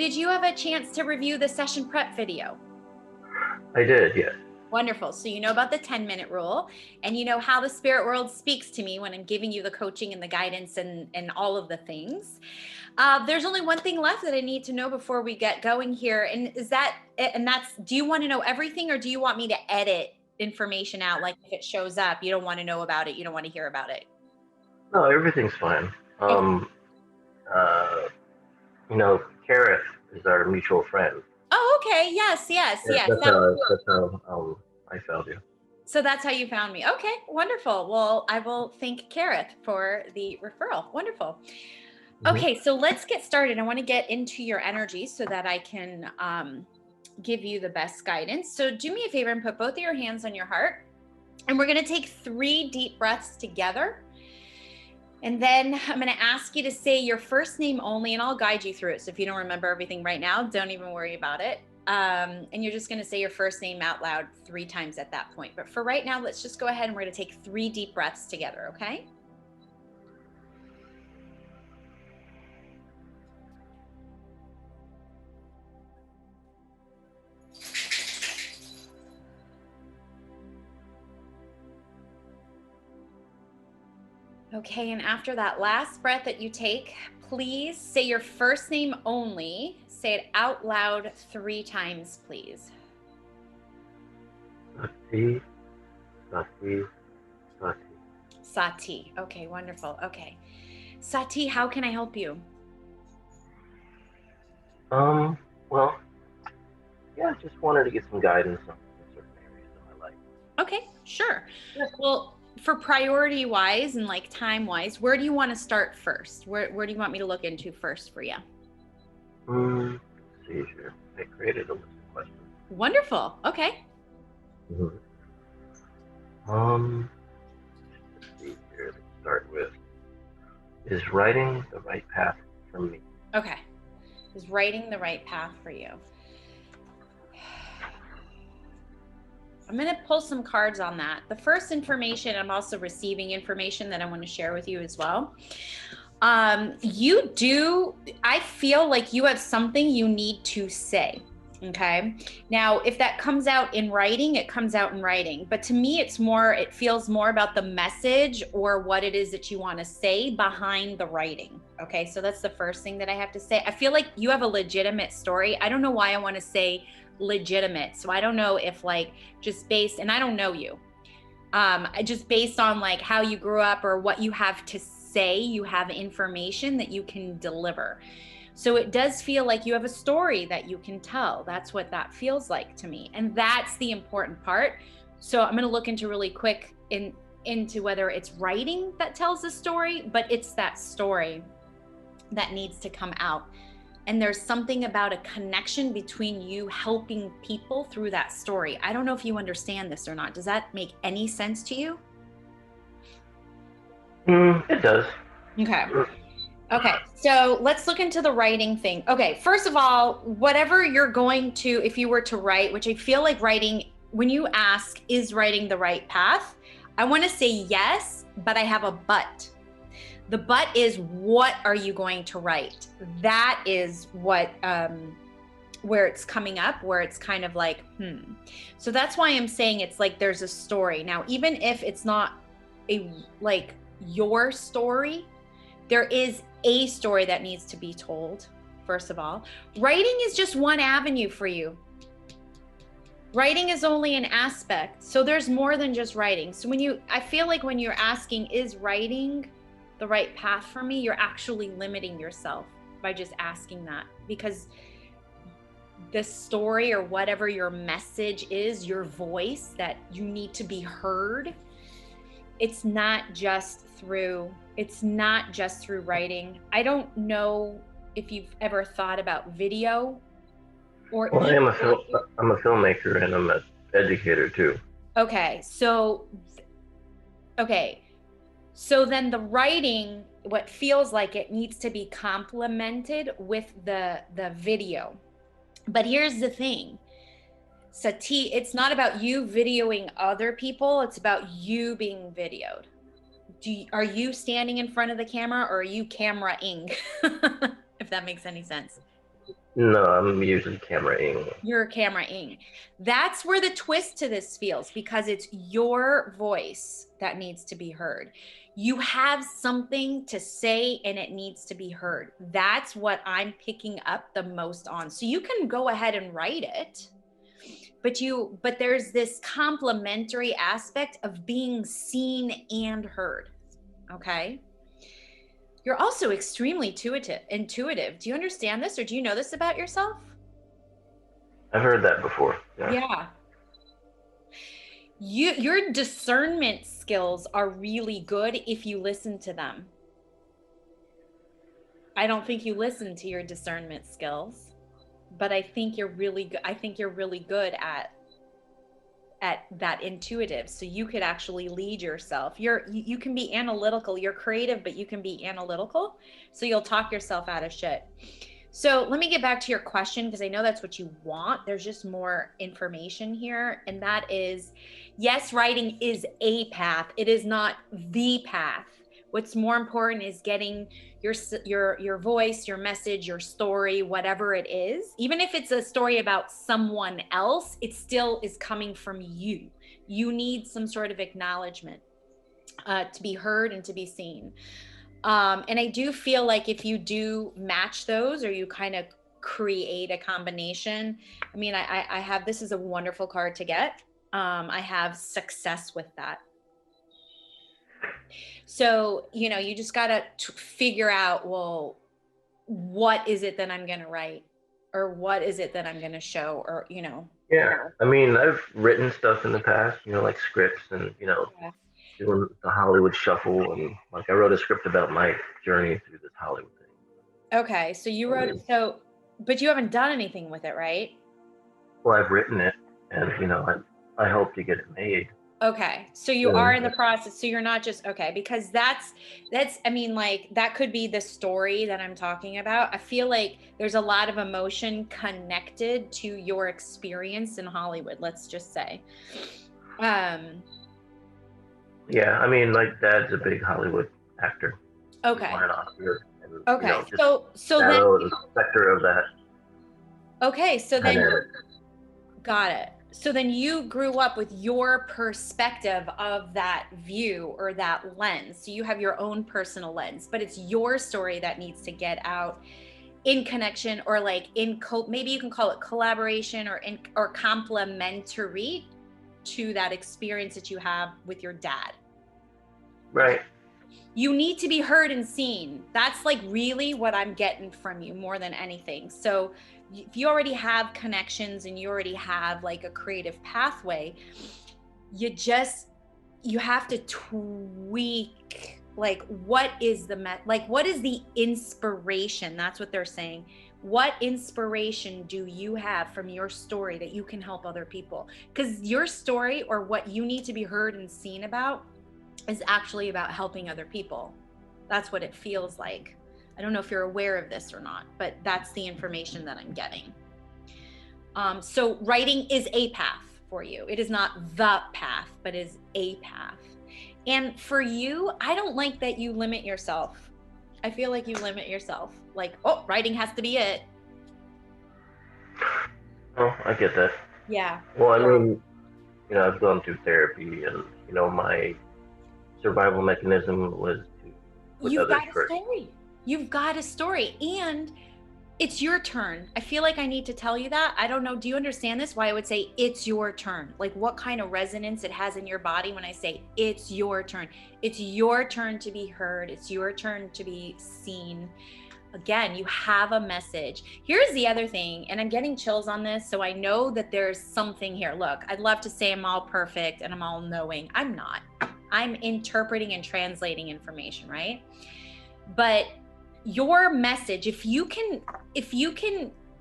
did you have a chance to review the session prep video? I did, yes. Wonderful. So you know about the 10-minute rule, and you know how the spirit world speaks to me when I'm giving you the coaching and the guidance and all of the things. There's only one thing left that I need to know before we get going here. And do you want to know everything, or do you want me to edit information out? Like if it shows up, you don't want to know about it. You don't want to hear about it. No, everything's fine. Okay. Kareth is our mutual friend. Oh, okay. Yes. That's how I found you. So that's how you found me. Okay, wonderful. Well, I will thank Kareth for the referral. Wonderful. Okay, so let's get started. I want to get into your energy so that I can give you the best guidance. So do me a favor and put both of your hands on your heart. And we're going to take 3 deep breaths together. And then I'm going to ask you to say your first name only, and I'll guide you through it. So if you don't remember everything right now, don't even worry about it. And you're just going to say your first name out loud 3 times at that point. But for right now, let's just go ahead and we're going to take 3 deep breaths together, okay? Okay, and after that last breath that you take, please say your first name only. Say it out loud 3 times, please. Satie, Satie, Satie. Satie. Okay, wonderful. Okay. Satie, how can I help you? Well, yeah, just wanted to get some guidance on certain areas of my life. Okay, sure. Well, for priority wise and like time wise, where do you want to start first? Where do you want me to look into first for you? Let's see here. I created a list of questions. Wonderful. Okay. Let's see here. Let's start with, is writing the right path for me? Okay. Is writing the right path for you? I'm going to pull some cards on that. The first information, I'm also receiving information that I want to share with you as well. I feel like you have something you need to say. Okay. Now, if that comes out in writing, it comes out in writing. But to me, it feels more about the message or what it is that you want to say behind the writing. Okay. So that's the first thing that I have to say. I feel like you have a legitimate story. I don't know why I want to say legitimate. So I don't know if and I don't know you. Just based on like how you grew up or what you have to say, you have information that you can deliver. So it does feel like you have a story that you can tell. That's what that feels like to me. And that's the important part. So I'm going to look into really quick into whether it's writing that tells the story, but it's that story that needs to come out. And there's something about a connection between you helping people through that story. I don't know if you understand this or not. Does that make any sense to you? It does. Okay, so let's look into the writing thing. Okay, first of all, whatever you're going to, if you were to write, which I feel like writing, when you ask, is writing the right path? I want to say yes, but I have a but. The but is, what are you going to write? That is what, where it's coming up, where it's kind of like, So that's why I'm saying it's like there's a story. Now, even if it's not your story, there is a story that needs to be told, first of all. Writing is just one avenue for you. Writing is only an aspect. So there's more than just writing. So I feel like when you're asking, is writing the right path for me, you're actually limiting yourself by just asking that, because the story or whatever your message is, your voice that you need to be heard, it's not just through writing. I don't know if you've ever thought about video or. Well, I'm a filmmaker and I'm an educator too. Okay. So then the writing, what feels like it needs to be complemented with the video. But here's the thing, Satie, it's not about you videoing other people. It's about you being videoed. Are you standing in front of the camera, or are you camera-ing? If that makes any sense. No, I'm usually camera-ing. You're camera-ing. That's where the twist to this feels, because it's your voice that needs to be heard. You have something to say and it needs to be heard. That's what I'm picking up the most on. So you can go ahead and write it, but there's this complementary aspect of being seen and heard. Okay? You're also extremely intuitive. Do you understand this, or do you know this about yourself? I've heard that before. Yeah. Yeah. Your discernment skills are really good if you listen to them. I don't think you listen to your discernment skills, but I think you're really good. I think you're really good at that intuitive. So you could actually lead yourself. You can be analytical. You're creative, but you can be analytical. So you'll talk yourself out of shit. So let me get back to your question, because I know that's what you want. There's just more information here. And that is, yes, writing is a path. It is not the path. What's more important is getting your voice, your message, your story, whatever it is. Even if it's a story about someone else, it still is coming from you. You need some sort of acknowledgement to be heard and to be seen. And I do feel like if you do match those, or you kind of create a combination, I mean, I have, this is a wonderful card to get. I have success with that. So, you just got to figure out, well, what is it that I'm going to write, or what is it that I'm going to show, or, Yeah. I mean, I've written stuff in the past, like scripts and, Yeah. doing the Hollywood shuffle. And like I wrote a script about my journey through this Hollywood thing. Okay. So you I wrote mean, it. But you haven't done anything with it, right? well, I've written it and, I hope to get it made. Okay. So you are in the process. So you're not just, okay, because I mean, like, that could be the story that I'm talking about. I feel like there's a lot of emotion connected to your experience in Hollywood, let's just say. Yeah. I mean, my dad's a big Hollywood actor. He Okay. won an Oscar and, Okay. just So then, shadow the specter of that okay. So then, dynamic. got it. So then you grew up with your perspective of that view or that lens. So you have your own personal lens, but it's your story that needs to get out in connection, or like maybe you can call it collaboration, or complementary to that experience that you have with your dad. Right. You need to be heard and seen. That's like really what I'm getting from you more than anything. So if you already have connections and you already have like a creative pathway, you have to tweak, like, what is the inspiration? That's what they're saying. What inspiration do you have from your story that you can help other people? Because your story, or what you need to be heard and seen about, is actually about helping other people. That's what it feels like. I don't know if you're aware of this or not, but that's the information that I'm getting. So writing is a path for you. It is not the path, but is a path. And for you, I don't like that you limit yourself. I feel like you limit yourself. Like, oh, writing has to be it. Oh, I get that. Yeah. Well, I mean, I've gone through therapy, and my survival mechanism was to put You've others got a first. story. You've got a story, and it's your turn. I feel like I need to tell you that. I don't know. Do you understand this? Why I would say it's your turn? Like, what kind of resonance it has in your body when I say it's your turn. It's your turn to be heard. It's your turn to be seen. Again, you have a message. Here's the other thing, and I'm getting chills on this, so I know that there's something here. Look, I'd love to say I'm all perfect and I'm all knowing. I'm not. I'm interpreting and translating information, right? But your message, if you can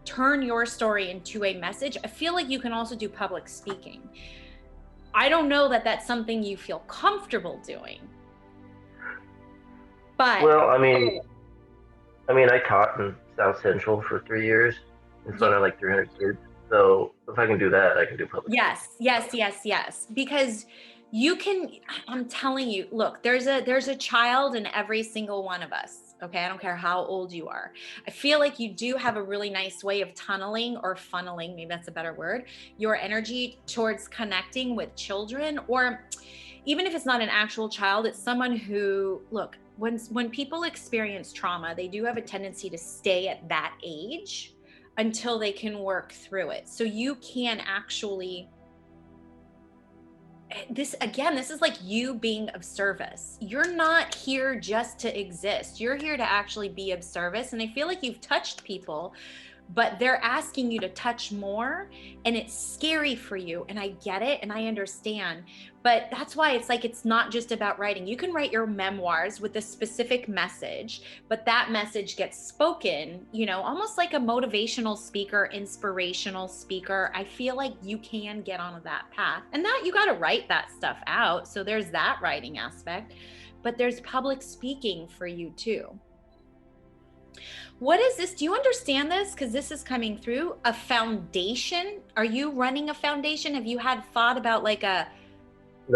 turn your story into a message, I feel like you can also do public speaking. I don't know that that's something you feel comfortable doing, but Well, I mean, I taught in South Central for 3 years in front of like 300 kids. So if I can do that, I can do public. Yes. Because you can, I'm telling you, look, there's a child in every single one of us. Okay. I don't care how old you are. I feel like you do have a really nice way of tunneling or funneling, maybe that's a better word, your energy towards connecting with children, or even if it's not an actual child, it's someone who, look, when people experience trauma, they do have a tendency to stay at that age until they can work through it. So you can actually, this again, this is like you being of service. You're not here just to exist. You're here to actually be of service. And I feel like you've touched people, but they're asking you to touch more, and it's scary for you. And I get it and I understand, but that's why it's like, it's not just about writing. You can write your memoirs with a specific message, but that message gets spoken, you know, almost like a motivational speaker, inspirational speaker. I feel like you can get on that path, and that you got to write that stuff out. So there's that writing aspect, but there's public speaking for you too. What is this? Do you understand this? Because this is coming through. A foundation? Are you running a foundation? Have you had thought about like a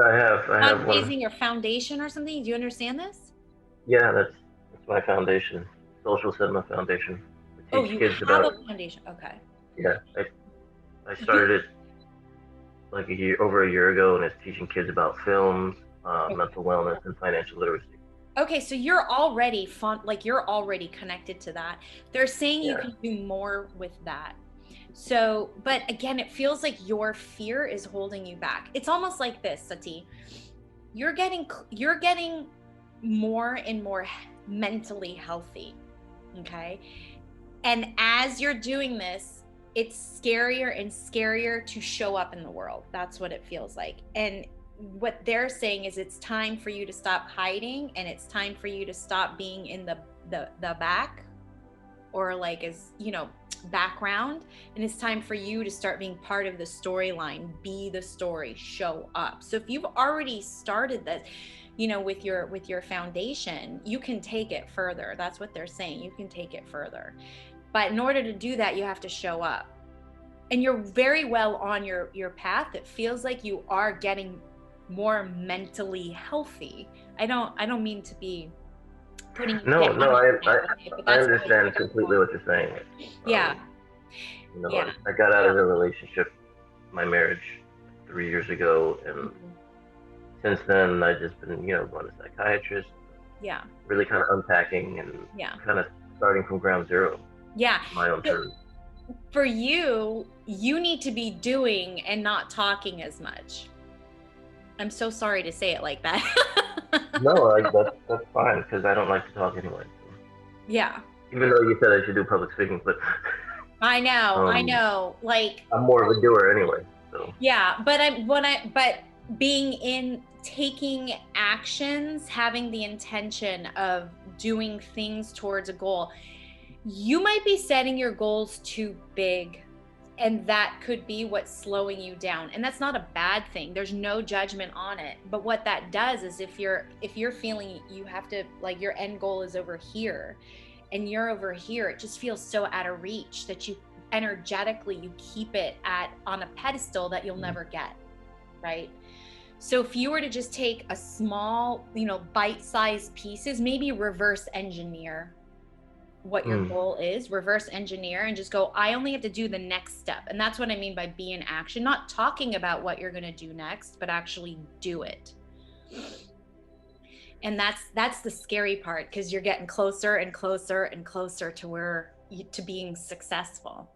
I have one. fundraising or foundation or something? Do you understand this? Yeah, that's my foundation, Social Cinema Foundation. I Oh, teach you kids have about. a foundation. Okay. Yeah, I You, started it like over a year ago, and it's teaching kids about films, okay. mental wellness, and financial literacy. Okay, so you're already fun, like you're already connected to that. They're saying you Yeah. can do more with that. So, but again, it feels like your fear is holding you back. It's almost like this, Satie. You're getting more and more mentally healthy. Okay? And as you're doing this, it's scarier and scarier to show up in the world. That's what it feels like. And what they're saying is it's time for you to stop hiding, and it's time for you to stop being in the back, or like, as you know, background, and it's time for you to start being part of the storyline. Be the story, show up. So if you've already started this, you know, with your foundation, you can take it further. That's what they're saying. You can take it further. But in order to do that, you have to show up. And you're very well on your path. It feels like you are getting more mentally healthy. I don't mean to be putting you No, down no, on that, okay, but I that's how I understand feel. completely what you're saying. Yeah, Um, yeah, I got out of the relationship, my marriage, 3 years ago, and mhm, since then I've just been, going to psychiatrist, yeah, really kind of unpacking and yeah, kind of starting from ground zero yeah. on my own So terms. for you, you need to be doing and not talking as much. I'm so sorry to say it like that. No, like that's fine because I don't like to talk anyway. So. Yeah, Even though you said I should do public speaking, but I know, I um, know. Like, I'm more of a doer anyway. So yeah, but being in taking actions, having the intention of doing things towards a goal. You might be setting your goals too big, and that could be what's slowing you down. And that's not a bad thing. There's no judgment on it. But what that does is, if you're feeling you have to, like, your end goal is over here and you're over here, it just feels so out of reach that you energetically you keep it at on a pedestal that you'll never get, right? So if you were to just take a small, bite-sized pieces, maybe reverse engineer what your mm, goal is, reverse engineer, and just go, I only have to do the next step. And that's what I mean by be in action, not talking about what you're going to do next, but actually do it. And that's the scary part, because you're getting closer and closer and closer to being successful.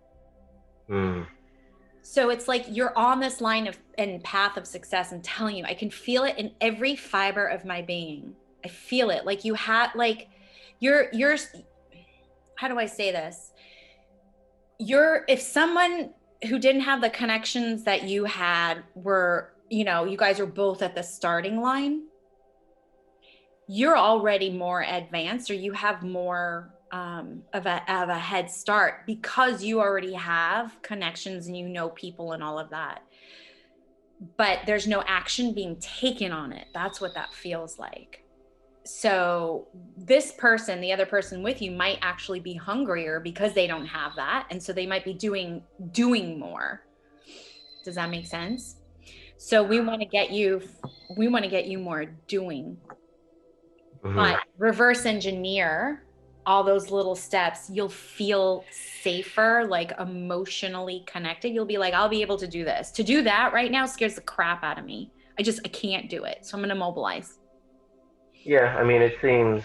mm. So it's like you're on this line of and path of success. I'm telling you, I can feel it in every fiber of my being. I feel it. Like you have, like, you're how do I say this? If someone who didn't have the connections that you had were, you guys are both at the starting line, you're already more advanced, or you have more of a head start, because you already have connections and people and all of that. But there's no action being taken on it. That's what that feels like. So this person, the other person with you, might actually be hungrier because they don't have that, and so they might be doing more. Does that make sense? So we want to get you more doing. Mm-hmm. But reverse engineer all those little steps, you'll feel safer, like emotionally connected. You'll be like, I'll be able to do this. To do that right now scares the crap out of me. I can't do it. So I'm going to mobilize. Yeah, I mean, it seems,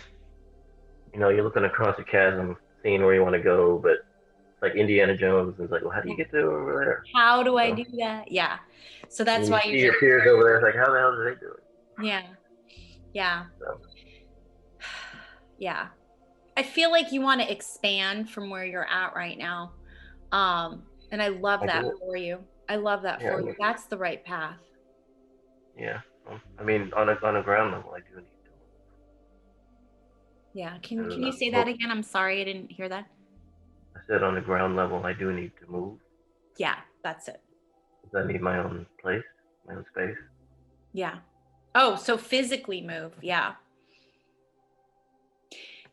you're looking across a chasm, seeing where you want to go, but it's like Indiana Jones, and it's like, well, how do you get to over there? How do I So, do that? Yeah. So and that's you why see you're your just, peers over there, it's like, how the hell do they do it? yeah. Yeah. So, Yeah. I feel like you want to expand from where you're at right now. And I love I that do it. for you. I love that Yeah, for you. That's the right path. yeah. I mean, on a ground level, I do need to Yeah. move. Can And you say that hope, again? I'm sorry, I didn't hear that. I said on the ground level, I do need to move Yeah, that's it. because I need my own place, my own space. Yeah. Oh, so physically move. Yeah.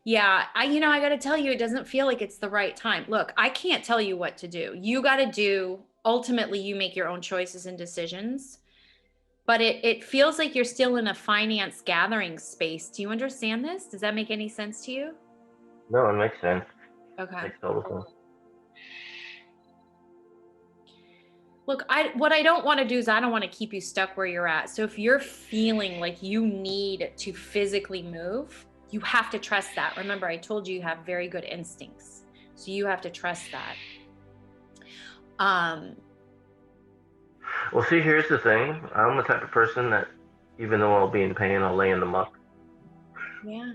Yeah, I got to tell you, it doesn't feel like it's the right time. Look, I can't tell you what to do. You got to ultimately, you make your own choices and decisions. But it feels like you're still in a finance gathering space. Do you understand this? Does that make any sense to you? No, it makes sense. Okay. Makes total sense. Look, what I don't want to do is I don't want to keep you stuck where you're at. So if you're feeling like you need to physically move, you have to trust that. Remember, I told you have very good instincts. So you have to trust that. Um, Well, see, here's the thing. I'm the type of person that, even though I'll be in pain, I'll lay in the muck yeah,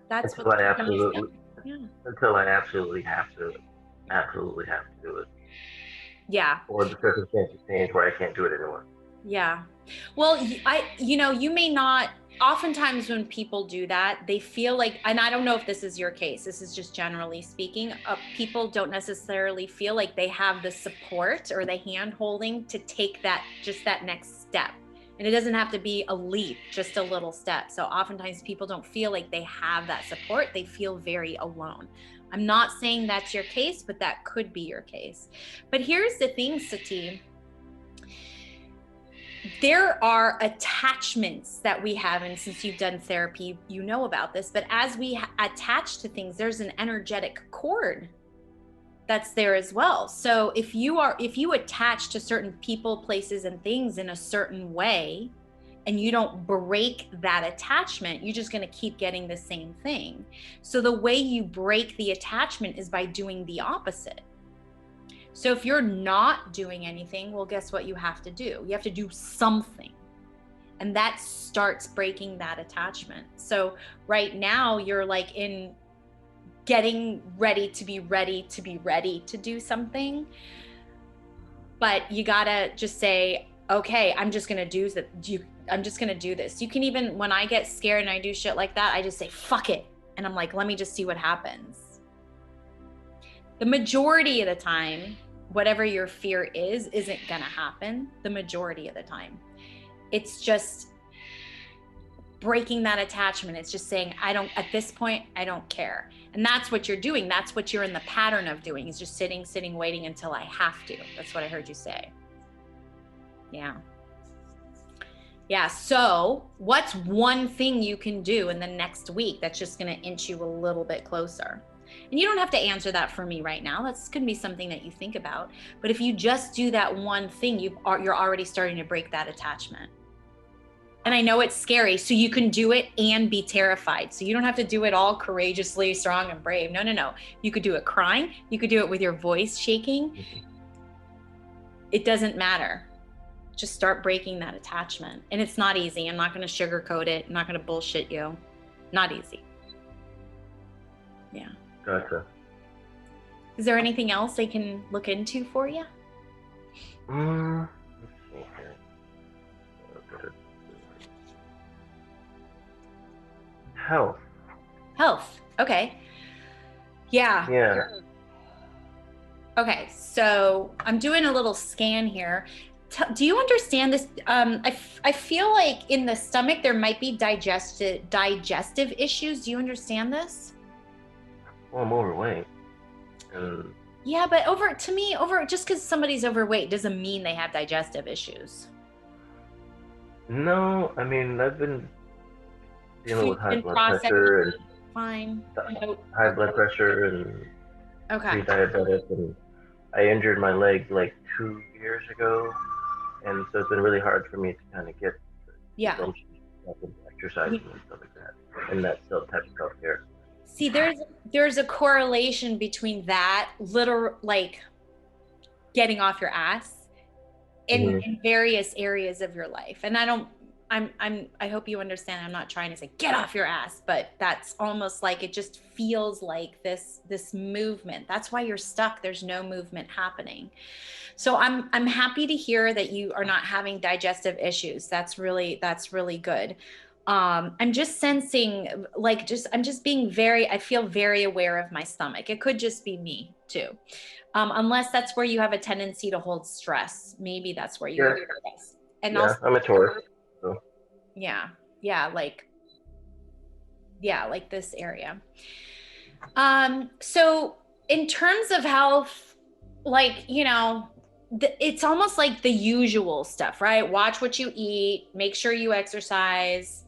that's until what's I keeping you stuck. absolutely, Yeah. until I absolutely have to do it, Yeah. or the circumstances change where I can't do it anymore. Yeah. Well, you may not, oftentimes when people do that, they feel like, and I don't know if this is your case, this is just generally speaking, people don't necessarily feel like they have the support or the hand holding to take just that next step. And it doesn't have to be a leap, just a little step. So oftentimes people don't feel like they have that support. They feel very alone. I'm not saying that's your case, but that could be your case. But here's the thing, Satie. There are attachments that we have, and since you've done therapy, you know about this, but as we attach to things, there's an energetic cord that's there as well. So if you attach to certain people, places, and things in a certain way, and you don't break that attachment, you're just going to keep getting the same thing. So the way you break the attachment is by doing the opposite. So if you're not doing anything, well, guess what you have to do? You have to do something. And that starts breaking that attachment. So right now you're like in getting ready to be ready to be ready to do something. But you gotta just say, okay, I'm just gonna do that. I'm just gonna do this. You can even, when I get scared and I do shit like that, I just say, fuck it. And I'm like, let me just see what happens. The majority of the time, whatever your fear isn't gonna happen the majority of the time. It's just breaking that attachment. It's just saying, at this point, I don't care. And that's what you're doing. That's what you're in the pattern of doing, is just sitting, waiting until I have to. That's what I heard you say. Yeah. Yeah. So what's one thing you can do in the next week that's just going to inch you a little bit closer? And you don't have to answer that for me right now. That's going to be something that you think about. But if you just do that one thing, you're already starting to break that attachment. And I know it's scary, so you can do it and be terrified. So you don't have to do it all courageously, strong, and brave. No. You could do it crying. You could do it with your voice shaking. It doesn't matter. Just start breaking that attachment. And it's not easy. I'm not going to sugarcoat it. I'm not going to bullshit you. Not easy. Yeah. Gotcha. Is there anything else I can look into for you? Let's see here. Health. Okay. Yeah. Yeah. Okay. So I'm doing a little scan here. Do you understand this? I feel like in the stomach there might be digestive issues. Do you understand this? Well, I'm overweight. And Yeah, but just because somebody's overweight doesn't mean they have digestive issues. no, I mean, I've been dealing with high Been blood processed. pressure, and fine. No. high blood pressure and Okay. pre-diabetic, and I injured my leg like 2 years ago, and so it's been really hard for me to kind of get the Yeah. gumption up and exercising and stuff like that, and that type of self care. See, there's a correlation between that little like getting off your ass Mm-hmm. in various areas of your life. And I hope you understand. I'm not trying to say get off your ass, but that's almost like it just feels like this movement. That's why you're stuck. There's no movement happening. So I'm happy to hear that you are not having digestive issues. That's really good. I'm just sensing like I'm just being I feel very aware of my stomach. It could just be me too. Unless that's where you have a tendency to hold stress. Maybe that's where you Yeah, hold stress. And yeah, also, I'm a Taurus, so yeah, yeah, like this area. So in terms of health, like, it's almost like the usual stuff, right? Watch what you eat, make sure you exercise.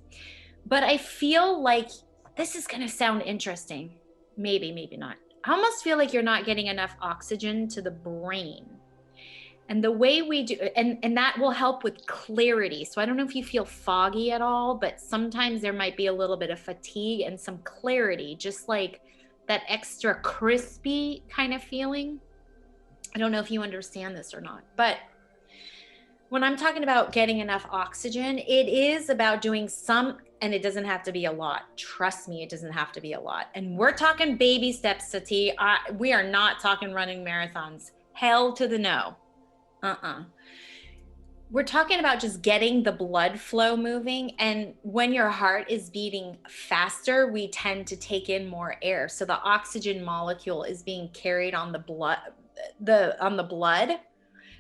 But I feel like this is going to sound interesting. Maybe not. I almost feel like you're not getting enough oxygen to the brain. And the way we do, and that will help with clarity. So I don't know if you feel foggy at all, but sometimes there might be a little bit of fatigue and some clarity, just like that extra crispy kind of feeling. I don't know if you understand this or not, but when I'm talking about getting enough oxygen, it is about doing some, and it doesn't have to be a lot. Trust me, it doesn't have to be a lot. And we're talking baby steps, Satie. We are not talking running marathons. Hell to the no. We're talking about just getting the blood flow moving. And when your heart is beating faster, we tend to take in more air. So the oxygen molecule is being carried on the blood.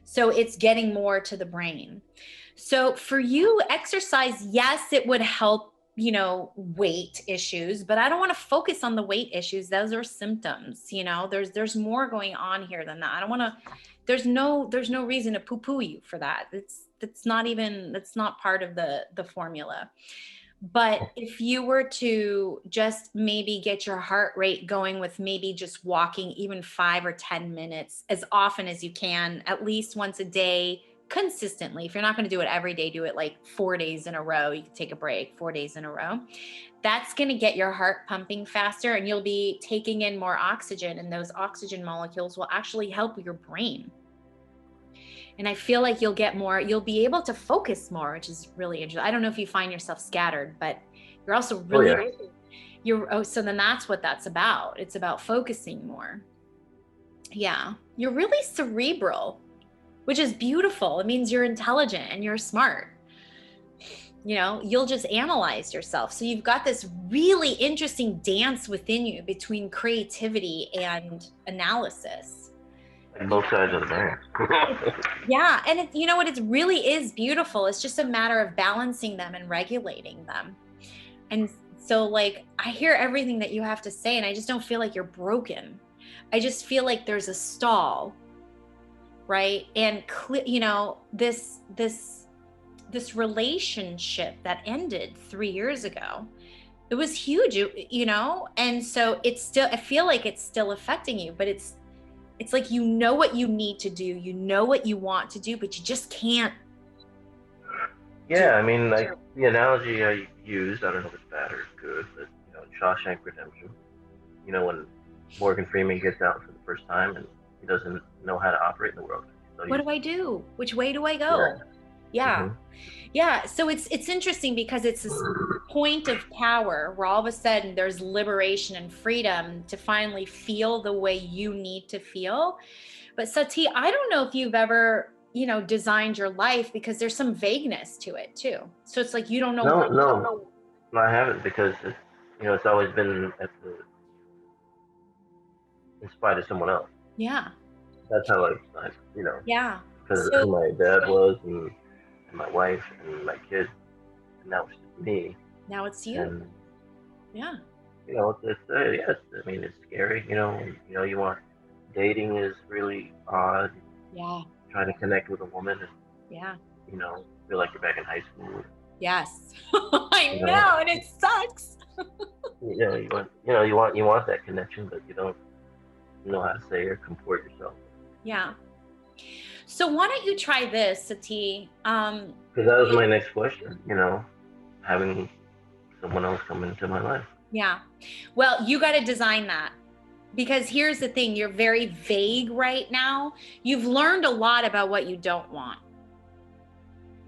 So it's getting more to the brain. So for you, exercise, yes, it would help, weight issues, but I don't want to focus on the weight issues. Those are symptoms, there's more going on here than that. I don't want to, there's no reason to poo-poo you for that. That's not part of the formula. But if you were to just maybe get your heart rate going with maybe just walking even 5 or 10 minutes as often as you can, at least once a day, consistently. If you're not going to do it every day, do it like 4 days in a row. You can take a break 4 days in a row. That's going to get your heart pumping faster, and you'll be taking in more oxygen, and those oxygen molecules will actually help your brain. And I feel like you'll be able to focus more, which is really interesting. I don't know if you find yourself scattered, but you're also really, so then that's what that's about. It's about focusing more. Yeah. You're really cerebral, which is beautiful. It means you're intelligent and you're smart. You'll just analyze yourself. So you've got this really interesting dance within you between creativity and analysis. like both sides of the brain. Yeah. And you know what? It really is beautiful. It's just a matter of balancing them and regulating them. And so like, I hear everything that you have to say, and I just don't feel like you're broken. I just feel like there's a stall, right? And this relationship that ended 3 years ago, it was huge, and so I feel like it's still affecting you, but it's like, what you need to do, what you want to do, but you just can't. Yeah, I mean, like the analogy I used, I don't know if it's bad or good, but Shawshank Redemption. When Morgan Freeman gets out for the first time and he doesn't know how to operate in the world. So What do I do? Which way do I go? Yeah. Yeah. Mm-hmm. Yeah. So it's interesting because it's this point of power where all of a sudden there's liberation and freedom to finally feel the way you need to feel. But Satie, I don't know if you've ever, designed your life, because there's some vagueness to it too. So it's like, you don't know. No, I haven't, because it's always been in spite of someone else. Yeah. That's how Yeah. because of who my dad was and my wife and my kids, and now it's just me. Now it's you. And yeah. It's yes. I mean, it's scary. You want dating is really odd. Yeah. Trying to connect with a woman and yeah. Feel like you're back in high school. Yes. I know, and it sucks. you want that connection, but you don't know how to say or comport yourself. Yeah. So why don't you try this, Satie? Because that was my next question. Having someone else come into my life. Yeah. Well, you got to design that. Because here's the thing, you're very vague right now. You've learned a lot about what you don't want.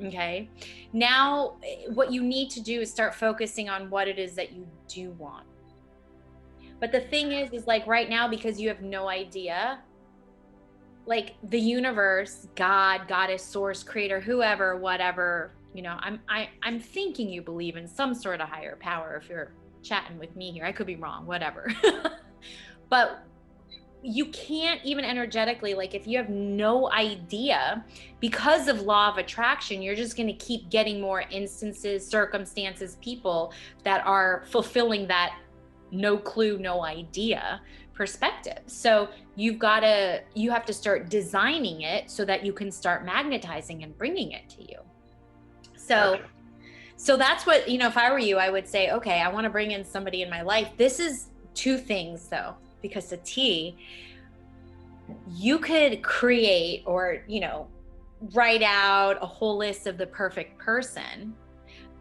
Okay. Now, what you need to do is start focusing on what it is that you do want. But the thing is like right now, because you have no idea, like the universe, God, goddess, source, creator, whoever, whatever, I'm thinking you believe in some sort of higher power if you're chatting with me here. I could be wrong, whatever. But you can't even energetically, like if you have no idea, because of law of attraction, you're just going to keep getting more instances, circumstances, people that are fulfilling that no clue, no idea perspective. So you have to start designing it so that you can start magnetizing and bringing it to you. Gotcha. So that's what, if I were you, I would say, okay, I want to bring in somebody in my life. This is two things though, because Satie, you could create or, write out a whole list of the perfect person.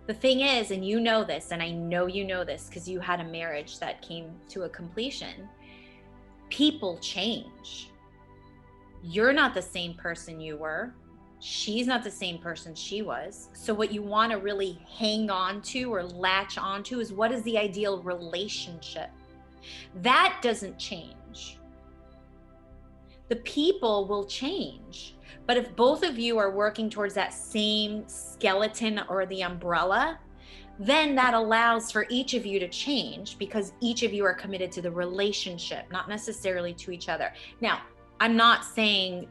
The thing is, and you know this, and I know you know this because you had a marriage that came to a completion, people change. You're not the same person you were. She's not the same person she was. So what you want to really hang on to or latch onto is, what is the ideal relationship? That doesn't change. The people will change. But if both of you are working towards that same skeleton or the umbrella, then that allows for each of you to change, because each of you are committed to the relationship, not necessarily to each other. Now, I'm not saying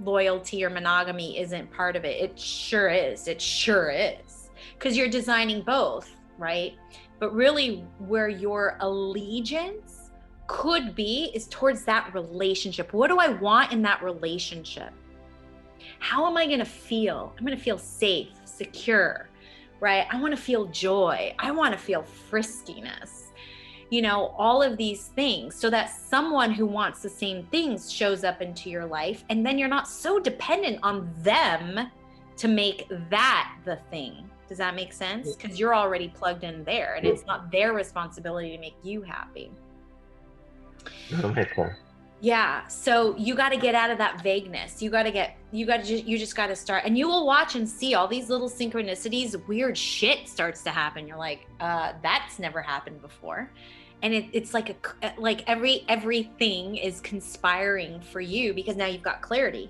loyalty or monogamy isn't part of it. It sure is. It sure is. Because you're designing both, right? But really where your allegiance could be is towards that relationship. What do I want in that relationship? How am I going to feel? I'm going to feel safe, secure, right? I want to feel joy. I want to feel friskiness, all of these things, so that someone who wants the same things shows up into your life. And then you're not so dependent on them to make that the thing. Does that make sense? Because you're already plugged in there, and it's not their responsibility to make you happy. That makes sense. Yeah. So you got to get out of that vagueness. You just got to start, and you will watch and see all these little synchronicities. Weird shit starts to happen. You're like, that's never happened before. And it's like everything is conspiring for you, because now you've got clarity.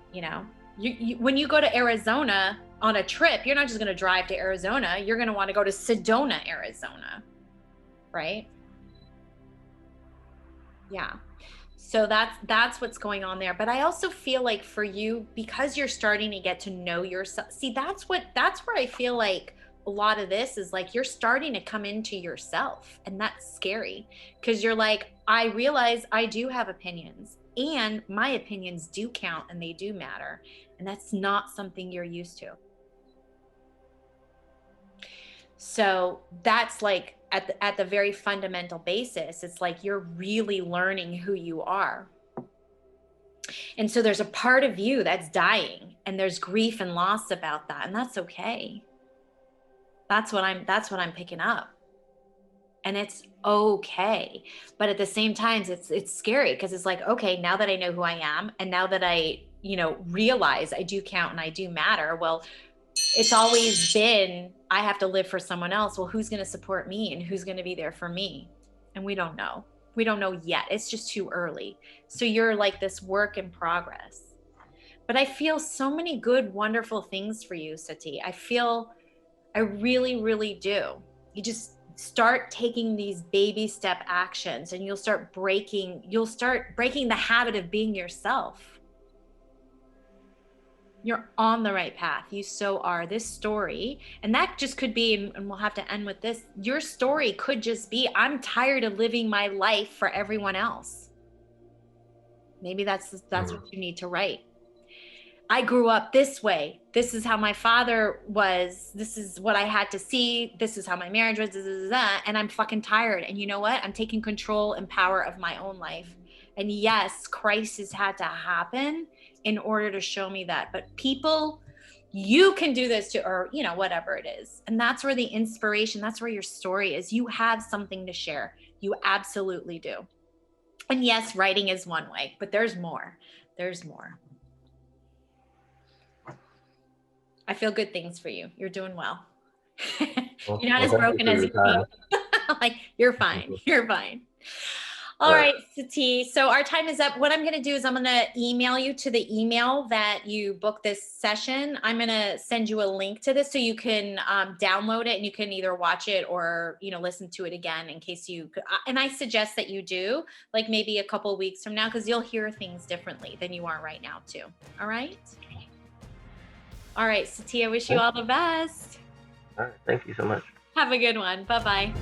When you go to Arizona on a trip, you're not just going to drive to Arizona. You're going to want to go to Sedona, Arizona. Right? Yeah. So that's what's going on there. But I also feel like for you, because you're starting to get to know yourself, see, that's where I feel like a lot of this is like, you're starting to come into yourself, and that's scary, because you're like, I realize I do have opinions, and my opinions do count, and they do matter. And that's not something you're used to. So that's like at the very fundamental basis, it's like you're really learning who you are. And so there's a part of you that's dying, and there's grief and loss about that. And that's okay. That's what I'm picking up. And it's okay. But at the same time, it's scary, because it's like, okay, now that I know who I am, and now that I, realize I do count and I do matter, well, it's always been, I have to live for someone else. Well, who's going to support me, and who's going to be there for me? And we don't know. We don't know yet. It's just too early. So you're like this work in progress. But I feel so many good, wonderful things for you, Satie. I really, really do. You just start taking these baby step actions, and you'll start breaking the habit of being yourself. You're on the right path. You so are. This story, and that just could be, and we'll have to end with this, your story could just be, I'm tired of living my life for everyone else. Maybe that's what you need to write. I grew up this way. This is how my father was. This is what I had to see. This is how my marriage was. And I'm fucking tired. And you know what? I'm taking control and power of my own life. And yes, crisis had to happen in order to show me that. But people, you can do this too, or, you know, whatever it is. And that's where the inspiration, that's where your story is. You have something to share. You absolutely do. And yes, writing is one way, but there's more. There's more. I feel good things for you. You're doing well. Well, You're not as thank you broken for as your you time. feel. Like, you're fine. You're fine. All All right. right, Satie. So our time is up. What I'm going to do is I'm going to email you to the email that you booked this session. I'm going to send you a link to this so you can download it and you can either watch it or, you know, listen to it again in case you could. And I suggest that you do, like maybe a couple of weeks from now, because you'll hear things differently than you are right now too. All right. All right, Satie, I wish you all the best. All right. Thank you so much. Have a good one. Bye-bye.